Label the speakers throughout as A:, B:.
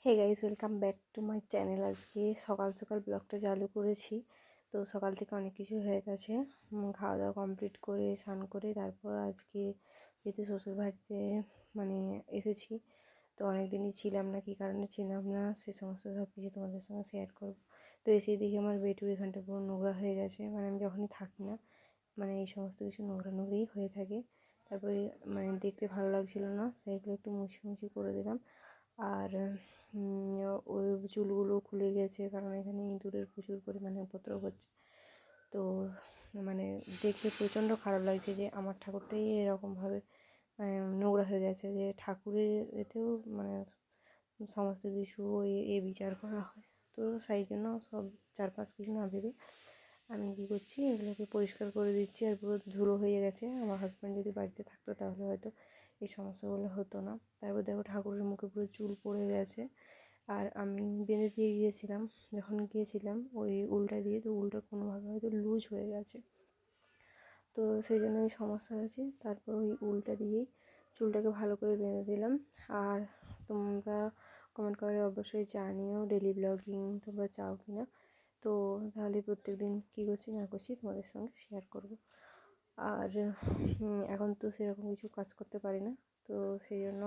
A: Hey guys, welcome back to my channel. আজকে সকাল সকাল ব্লগটা চালু করেছি। তো সকাল থেকে অনেক কিছু হয়ে গেছে। খাওয়া দাওয়া কমপ্লিট করে স্নান করে তারপর আজকে যেহেতু শ্বশুরবাড়িতে মানে এসেছি, তো অনেক দিনই ছিলাম না, কী কারণে ছিলাম না সে সমস্ত সব কিছু তোমাদের সঙ্গে শেয়ার করব। তো এসে দেখি আমার বেডরুম এখানটা পুরো নোংরা হয়ে গেছে। মানে আমি যখনই থাকি না মানে এই সমস্ত কিছু নোংরা নোংরাই হয়ে থাকে। তারপরে মানে দেখতে ভালো লাগছিল না, তাই এগুলো একটু মুছি করে দিলাম। আর ওই চুলগুলো খুলে গেছে, কারণ এখানে ইঁদুরের প্রচুর পরিমাণে উপদ্রব হচ্ছে। তো মানে দেখতে প্রচণ্ড খারাপ লাগছে যে আমার ঠাকুরটাই এরকমভাবে নোংরা হয়ে গেছে, যে ঠাকুরের এতেও মানে সমস্ত কিছু বিচার করা হয়। তো সেই জন্য সব চারপাশ কিছু না ভেবে আমি কী করছি, এগুলোকে পরিষ্কার করে দিচ্ছি। আর পুরো ধুলো হয়ে গেছে। আমার হাজব্যান্ড যদি বাড়িতে থাকতো তাহলে হয়তো এই সমস্যাগুলো হতো না। তারপর দেখো ঠাকুরের মুখে পুরো চুল পড়ে গেছে। আর আমি বেঁধে দিয়ে গিয়েছিলাম, যখন গিয়েছিলাম ওই উলটা দিয়ে, তো উলটা কোনোভাবে হয়তো লুজ হয়ে গেছে, তো সেই জন্য এই সমস্যা হয়েছে। তারপর ওই উলটা দিয়েই চুলটাকে ভালো করে বেঁধে দিলাম। আর তোমরা কমেন্ট করে অবশ্যই জানিও ডেলি ব্লগিং তোমরা চাও কি না। তো তাহলে প্রত্যেক দিন কী করছি না করছি তোমাদের সঙ্গে শেয়ার করব। আর এখন তো সেরকম কিছু কাজ করতে পারি না, তো সেই জন্য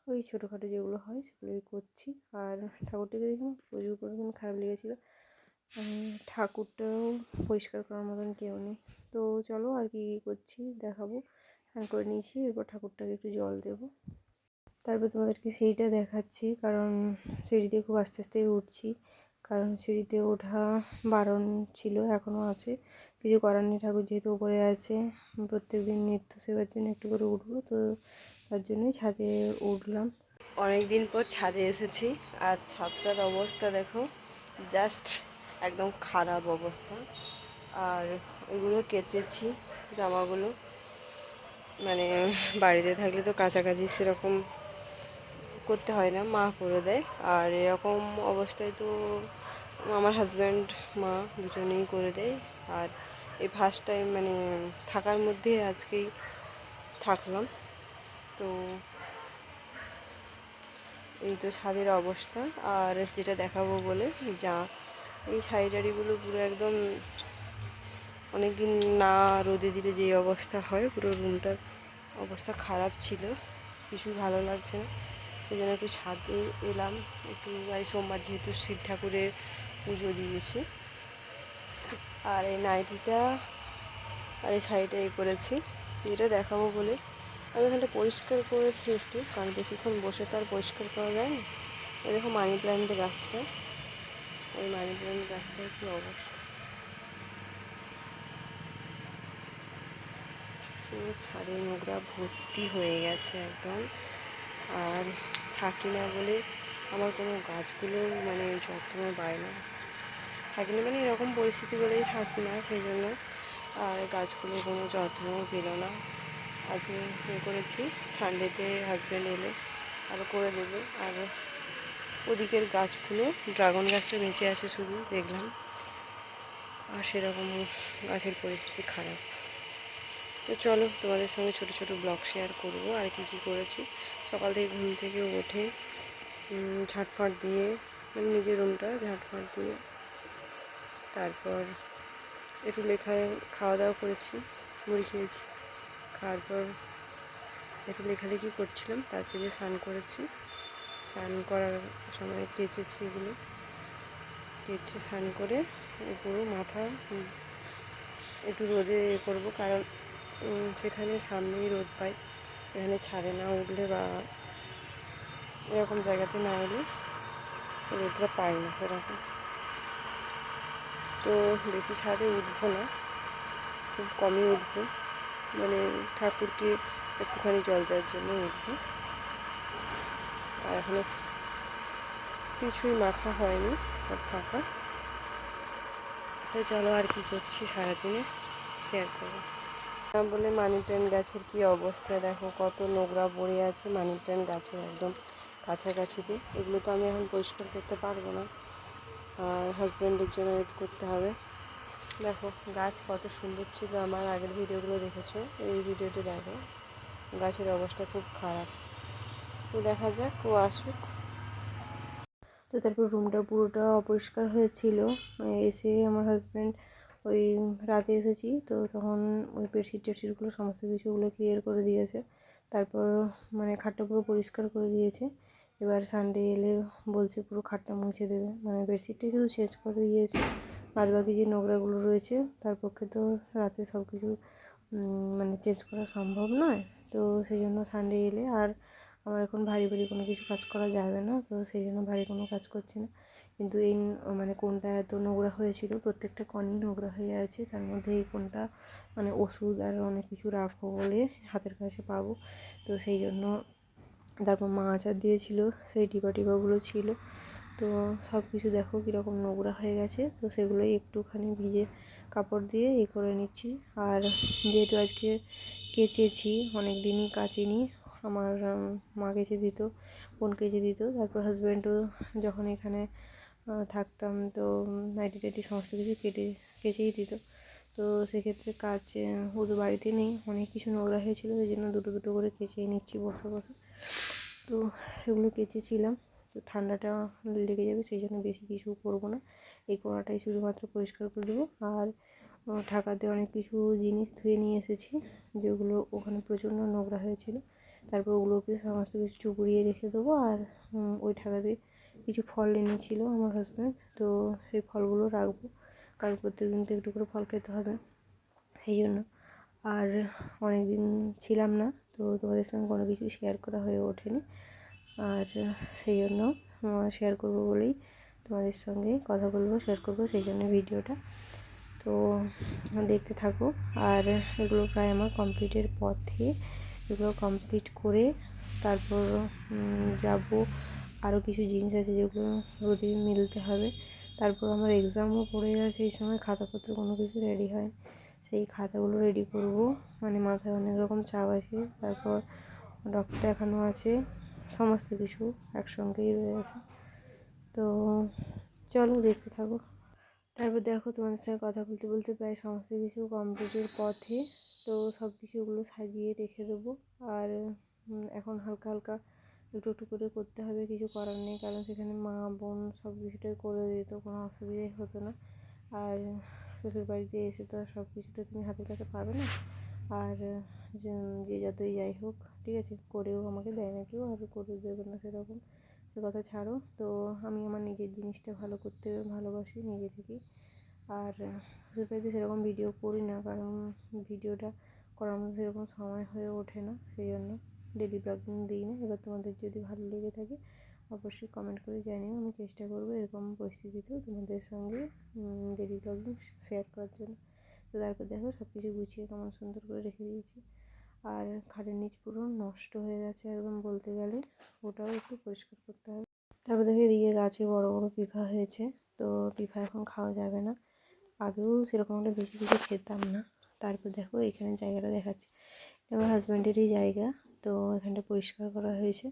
A: ওই ছোটোখাটো যেগুলো হয় সেগুলোই করছি। আর ঠাকুরটাকে দেখে আমার প্রচুর পরিমাণ খারাপ লেগেছিলো। ঠাকুরটাও পরিষ্কার করার মতন কেউ নেই। তো চলো আর কি করছি দেখাবো। স্নান করে নিয়েছি, এরপর ঠাকুরটাকে একটু জল দেবো। তারপর তোমাদেরকে সিঁড়িটা দেখাচ্ছি, কারণ সিঁড়িতে খুব আস্তে আস্তে উঠছি, কারণ সিঁড়িতে ওঠা বারণ ছিল, এখনও আছে, কিছু করার নেই। ঠাকুর যেহেতু উপরে আছে, প্রত্যেক দিন নিত্য সেবার জন্য একটু করে উঠবো, তো তার জন্যই ছাদে উঠলাম। অনেক দিন পর ছাদে এসেছি। আর ছাদটার অবস্থা দেখো, জাস্ট একদম খারাপ অবস্থা। আর এগুলো কেচেছি জামাগুলো, মানে বাড়িতে থাকলে তো কাছাকাছি সেরকম করতে হয় না, মা করে দেয়। আর এরকম অবস্থায় তো আমার হাজব্যান্ড মা দুজনেই করে দেয়। আর এই ফার্স্ট টাইম মানে থাকার মধ্যে আজকেই থাকলাম। তো এই তো ছাদের অবস্থা। আর যেটা দেখাবো বলে যা এই শাড়িটাড়িগুলো পুরো একদম অনেক দিন না রোদে দিলে যে অবস্থা হয়, পুরো রুমটার অবস্থা খারাপ ছিল, কিছুই ভালো লাগছে না। সেই জন্য একটু ছাদে এলাম একটু। আজ সোমবার যেহেতু শিব ঠাকুরের পুজো দিয়েছি। আর এই নাইটিটা আর এই শাড়িটা করেছি, যেটা দেখাবো বলে আমি এখানটা পরিষ্কার করেছি একটু, কারণ বেশিক্ষণ বসে তো আর পরিষ্কার করা যায় না। এই দেখো মানি প্ল্যান্টের গাছটা, ওই মানি প্ল্যান্ট গাছটার কী অবস্থা, পুরো ছাদে নোংরা ভর্তি হয়ে গেছে একদম। আর থাকি না বলে আমার কোনো গাছগুলো মানে যত্ন পায় না, থাকি না মানে এরকম পরিস্থিতি বলেই থাকি না, সেই জন্য আর গাছগুলো কোনো যত্নও পেল না। আজকে করেছি, সানডেতে হাজব্যান্ড এলে আরও করে দেবে। আর ওদিকের গাছগুলো, ড্রাগন গাছটা বেঁচে আছে শুধু দেখলাম, আর সেরকম গাছের পরিস্থিতি খারাপ। তো চলো তোমাদের সঙ্গে ছোটো ছোটো ব্লগ শেয়ার করব আর কি কী করেছি। সকাল থেকে ঘুম থেকে উঠে ঝাঁটফাট দিয়ে মানে নিজের রুমটা ঝাঁটফাট দিয়ে তারপর একটু খাওয়া দাওয়া করেছি, মুড়ি খেয়েছি, খাওয়ার পর একটু লেখালেখি করছিলাম। তারপরে স্নান করেছি, স্নান করার সময় কেচেছি, এগুলো কেচে স্নান করে পুরো মাথা একটু রোদে করবো, কারণ সেখানে সামনেই রোদ পাই, এখানে ছাদে না উঠলে বা এরকম জায়গাতে না এলে রোদটা পাই না সেরকম। তো বেশি ছাদে উঠবো না, খুব কমই উঠবো, মানে ঠাকুরকে একটুখানি জল দেওয়ার জন্য উঠবো। আর এখনো কিছুই মাখা হয়নি, সব ফাঁকা। তো চলো আর কি করছি সারাদিনে শেয়ার করবো। বলে মানি প্ল্যান্ট গাছের কি অবস্থা দেখো, কত নোংরা পড়ে আছে মানি প্ল্যান্ট গাছের একদম কাছাকাছিতে। এগুলো তো আমি এখন পরিষ্কার করতে পারবো না, আর হাজব্যান্ডের জন্য ওয়েট করতে হবে। দেখো গাছ কত সুন্দর ছিল, আমার আগের ভিডিওগুলো দেখেছো, এই ভিডিওটি দেখো, গাছের অবস্থা খুব খারাপ। তো দেখা যাক ও আসুক। তো তারপর রুমটা পুরোটা অপরিষ্কার হয়েছিল। এসে আমার হাজব্যান্ড ওই রাতে এসেছি তো তখন ওই বেডশিট টেডশিটগুলো সমস্ত কিছুগুলো ক্লিয়ার করে দিয়েছে। তারপর মানে খাটটা পুরো পরিষ্কার করে দিয়েছে। এবার সানডে এলে বলছে পুরো খাটটা মুছে দেবে, মানে বেডশিটটা শুধু চেঞ্জ করে দিয়েছে, বাদবাকি যে নোংরাগুলো রয়েছে তার পক্ষে তো রাতে সব কিছু মানে চেঞ্জ করা সম্ভব নয়। তো সেই জন্য সানডে এলে, আর আমার এখন ভারী ভারী কোনো কিছু কাজ করা যাবে না, তো সেই জন্য ভারী কোনো কাজ করছি না। কিন্তু এই মানে কোণটা এত নোংরা হয়েছিল, প্রত্যেকটা কণই নোংরা হয়ে আছে। তার মধ্যে এই কোণটা মানে ওষুধ আর অনেক কিছু রাখবো বলে হাতের কাছে পাবো, তো সেই জন্য। তারপর মা আচার দিয়েছিল, সেই টিপাগুলো ছিল। তো সব কিছু দেখো কীরকম নোংরা হয়ে গেছে, তো সেগুলোই একটুখানি ভিজে কাপড় দিয়ে করে নিচ্ছি। আর যেহেতু আজকে কেচেছি, অনেক দিনই কাচিনি, আমার মা কেচে দিত, বোন কেচে দিত, তারপর হাজব্যান্ডও যখন এখানে থাকতাম তো নাইটি টাইটি সমস্ত কিছু কেচেই দিত। তো সেক্ষেত্রে কাজ ও তো বাড়িতে নেই, অনেক কিছু নোংরা হয়েছিল, ওই জন্য দুটো দুটো করে কেচেই নিচ্ছি বসে বসে। তো এগুলো কেচেছিলাম, তো ঠান্ডাটা লেগে যাবে সেই জন্য বেশি কিছু করবো না, এই কোণাটাই শুধুমাত্র পরিষ্কার করে দেবো। আর ঢাকাতে অনেক কিছু জিনিস ধুয়ে নিয়ে এসেছি, যেগুলো ওখানে প্রচণ্ড নোংরা হয়েছিল। তারপর ওগুলোকে সমস্ত কিছু চুবড়িয়ে রেখে দেবো। আর ওই ঢাকাতে কিছু ফল এনেছিল আমার হাজব্যান্ড, তো সেই ফলগুলো রাখবো, কারণ প্রত্যেকদিন তো একটু করে ফল খেতে হবে, সেই জন্য। আর অনেক দিন ছিলাম না, তো তোমাদের সঙ্গে কোনো কিছু শেয়ার করা হয়ে ওঠেনি, আর সেই জন্য শেয়ার করবো বলেই তোমাদের সঙ্গে কথা বলবো, শেয়ার করবো, সেই জন্য ভিডিওটা। তো দেখতে থাকো। আর এগুলো প্রায় আমার কমপ্লিটের পথে, এগুলো কমপ্লিট করে তারপর যাব। আরও কিছু জিনিস আছে যেগুলো রোদে মিলতে হবে। তারপর আমার এক্সামও পড়ে গেছে, এই সময় খাতাপত্র কোনো কিছু রেডি হয়, সেই খাতাগুলো রেডি করব। মানে মাথায় অনেক রকম চাপ আছে, তারপর ডক্টর দেখানো আছে, সমস্ত কিছু একসঙ্গেই রয়েছে। তো চলো দেখতে থাকো। তারপর দেখো তোমাদের সঙ্গে কথা বলতে বলতে প্রায় সমস্ত কিছু কমপ্লিটের পথে, তো সব কিছুগুলো সাজিয়ে রেখে দেবো। আর এখন হালকা হালকা একটু একটু করে করতে হবে, কিছু করার নেই, কারণ সেখানে মা বোন সব কিছুটাই করে দিত, কোনো অসুবিধাই হতো না। আর শ্বশুর বাড়িতে এসে তো সব কিছুটা তুমি হাতের কাছে পাবে না। আর যে যতই যাই হোক, ঠিক আছে, করেও আমাকে দেয় না কেউ, আর করে দেবে না সেরকম, সে কথা ছাড়ো। তো আমি আমার নিজের জিনিসটা ভালো করতে ভালোবাসি নিজে থেকেই। আর শ্বশুরবাড়িতে সেরকম ভিডিও করি না, কারণ ভিডিওটা করার মতো সেরকম সময় হয়ে ওঠে না, সেই জন্য ডেলি ব্লগিং দিই না। এবার তোমাদের যদি ভালো লেগে থাকে অবশ্যই কমেন্ট করে জানিও, আমি চেষ্টা করবো এরকম পরিস্থিতিতেও তোমাদের সঙ্গে ডেলি ব্লগিং শেয়ার করার জন্য। তো তারপর দেখো সব কিছু গুছিয়ে কেমন সুন্দর করে রেখে দিয়েছি। আর খাটের নিচ পুরো নষ্ট হয়ে গেছে একদম বলতে গেলে, ওটাও একটু পরিষ্কার করতে হবে। তারপর দেখো এদিকে গাছে বড় বড় পিঁপড়া হয়েছে, তো পিঁপড়া এখন খাওয়া যাবে না, আগেও সেরকম একটা বেশি কিছু খেতাম না। তারপর দেখো এখানে জায়গাটা দেখাচ্ছি, আমার হাজব্যান্ডেরই জায়গা, তো এখানটা পরিষ্কার করা হয়েছে।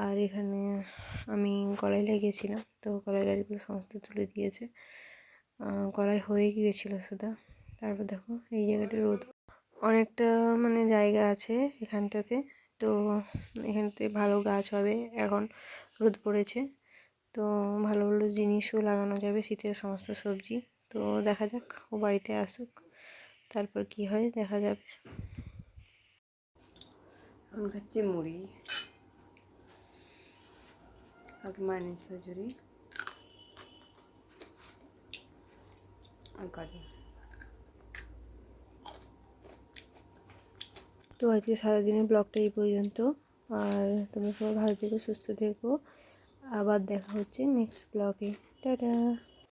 A: আর এখানে আমি কলাই লাগিয়েছিলাম, তো কলাই গাছগুলো সমস্ত তুলে দিয়েছে, কলাই হয়ে গিয়েছিলো শুধু। তারপর দেখো এই জায়গাটা রোদ অনেকটা মানে জায়গা আছে এখানটাতে, তো এখানটাতে ভালো গাছ হবে, এখন রোদ পড়েছে, তো ভালো ভালো জিনিসও লাগানো যাবে, শীতের সমস্ত সবজি। তো দেখা যাক, ও বাড়িতে আসুক, তারপর কি হয় দেখা যাবে। এখন খাচ্ছি মুড়ি, আগে মাইনে খিচুড়ি আর গাজর। তো আজকে সারাদিনের ব্লগটা এই পর্যন্ত, আর তোমরা সবাই ভালো থেকো, সুস্থ থেকো, আবার দেখা হচ্ছে নেক্সট ব্লগে। টাটা।